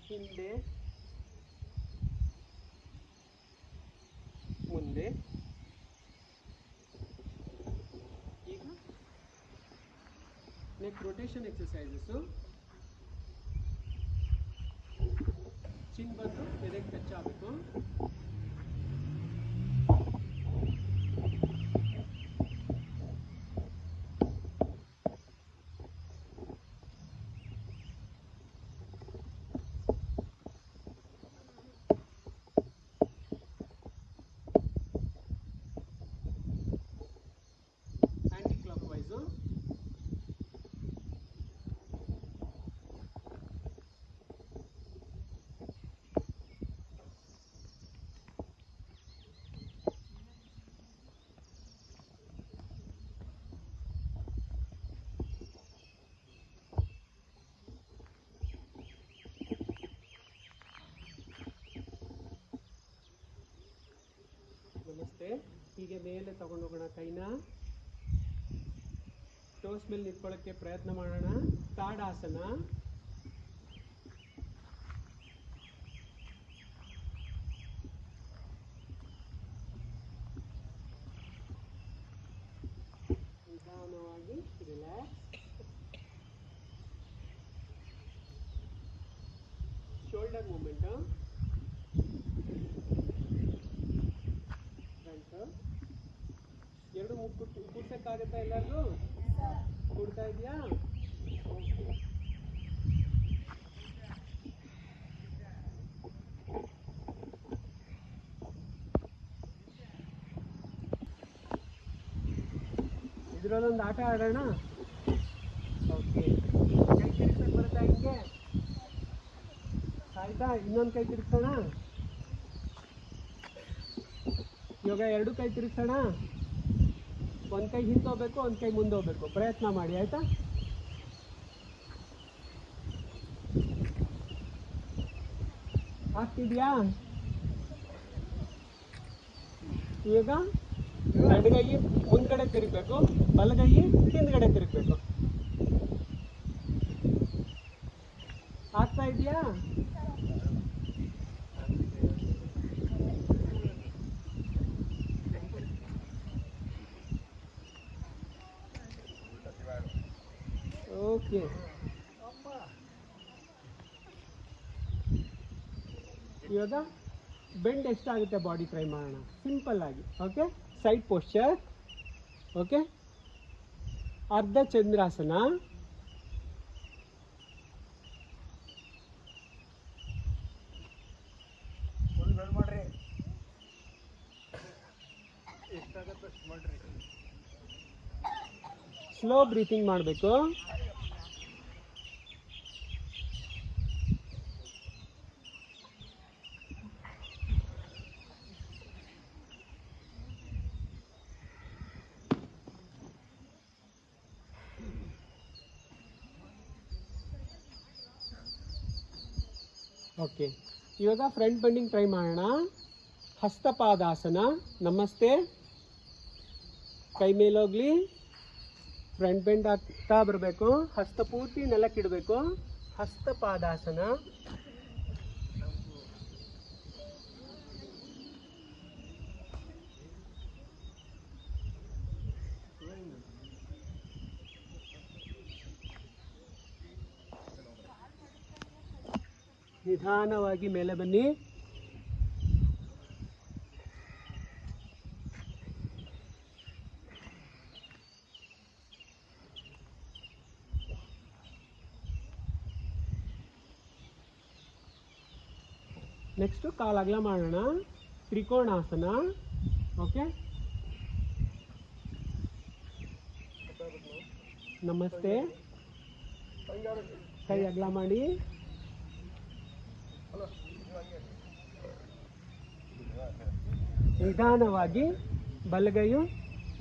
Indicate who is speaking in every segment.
Speaker 1: ಹಿಂದೆ ಮುಂದೆ. ಈಗ ನೆಕ್ ರೊಟೇಷನ್ ಎಕ್ಸಸೈಸಸ್ಸು. ಚಿನ್ ಬಂದು ಎದೆಗೆ ಟಚ್ ಆಗಬೇಕು. Anticlockwise. ನಮಸ್ತೆ. ಹೀಗೆ ಮೇಲೆ ತಗೊಂಡು ಹೋಗೋಣ ಕೈನ. ಟೋಸ್ ಮೇಲೆ ನಿಂತ್ಕೊಳ್ಳೋಕ್ಕೆ ಪ್ರಯತ್ನ ಮಾಡೋಣ. ತಾಡಾಸನ. ನಿಧಾನವಾಗಿ ರಿಲ್ಯಾಕ್ಸ್. Shoulder moment. ಎರಡು ಮುಕ್ಕು ಕೂಡ್ಸಕ್ಕಾಗತ್ತಾ ಎಲ್ಲರಿಗೂ? ಕೂಡ್ತಾ ಇದೆಯಾ? ಓಕೆ. ಇದರಲ್ಲೊಂದು ಆಟ ಆಡೋಣ. ಓಕೆ. ಕೈ ತಿರ್ಗ್ಸಕ್ಕೆ ಬರುತ್ತಾ ಹಿಂಗೆ? ಆಯ್ತಾ? ಇನ್ನೊಂದು ಕೈ ತಿರ್ಗ್ಸೋಣ. ಇವಾಗ ಎರಡು ಕೈ ತಿರ್ಗ್ಸೋಣ. ಒಂದು ಕೈ ಹಿಂದೆ ಹೋಗ್ಬೇಕು, ಒಂದು ಕೈ ಮುಂದೆ ಹೋಗ್ಬೇಕು. ಪ್ರಯತ್ನ ಮಾಡಿ. ಆಯ್ತಾ? ಆಗ್ತಿದ್ಯಾ? ಈಗ ಎಡಗೈ ಮುಂದ್ಗಡೆ ತಿರುಗಬೇಕು, ಬಲಗೈ ಹಿಂದ್ಗಡೆ ತಿರುಗಬೇಕು. ಆಗ್ತಾ ಇದೆಯಾ? ಓಕೆ. ಇವಾಗ ಬೆಂಡ್ ಎಷ್ಟಾಗುತ್ತೆ ಬಾಡಿ ಟ್ರೈ ಮಾಡೋಣ ಸಿಂಪಲ್ ಆಗಿ. ಓಕೆ. Side posture. ಓಕೆ. ಅರ್ಧ ಚಂದ್ರಾಸನ. ಸ್ಲೋ ಬ್ರೀತಿಂಗ್ ಮಾಡಬೇಕು. ಓಕೆ. ಇವಾಗ ಫ್ರಂಟ್ ಬೆಂಡಿಂಗ್ ಟ್ರೈ ಮಾಡೋಣ. ಹಸ್ತಪಾದಾಸನ. ನಮಸ್ತೆ. ಕೈ ಮೇಲೋಗ್ಲಿ. ಫ್ರಂಟ್ ಬೆಂಡ್ ಆಗ್ತಾ ಬರಬೇಕು. ಹಸ್ತ ಪೂರ್ತಿ ನೆಲಕ್ಕಿಡಬೇಕು. ಹಸ್ತಪಾದಾಸನ. ನಿಧಾನವಾಗಿ ಮೇಲೆ ಬನ್ನಿ. ನೆಕ್ಸ್ಟ್ ಕಾಲು ಅಗಲ ಮಾಡೋಣ. ತ್ರಿಕೋಣಾಸನ. ಓಕೆ. ನಮಸ್ತೆ. ಕೈ ಅಗಲ ಮಾಡಿ. ನಿಧಾನವಾಗಿ ಬಲಗೈಯು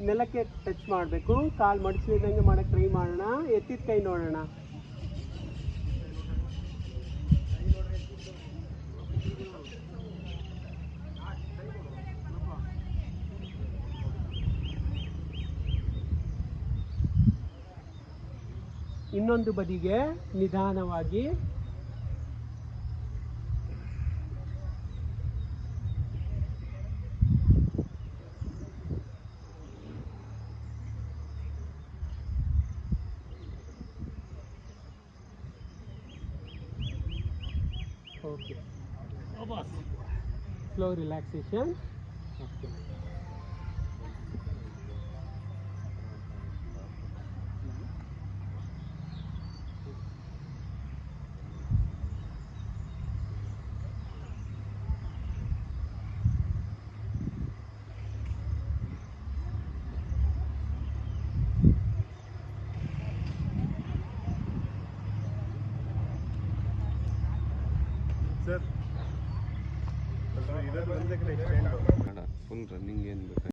Speaker 1: ನೆಲಕ್ಕೆ ಟಚ್ ಮಾಡಬೇಕು. ಕಾಲು ಮಡಿಸಿದಂಗೆ ಮಾಡಕ್ಕೆ ಟ್ರೈ ಮಾಡೋಣ. ಎತ್ತಿದ ಕೈ ನೋಡೋಣ. ಇನ್ನೊಂದು ಬದಿಗೆ ನಿಧಾನವಾಗಿ. Okay, slow relaxation. Okay,
Speaker 2: sir full running ಏನು ಬೇಕಾಗಿಲ್ಲ.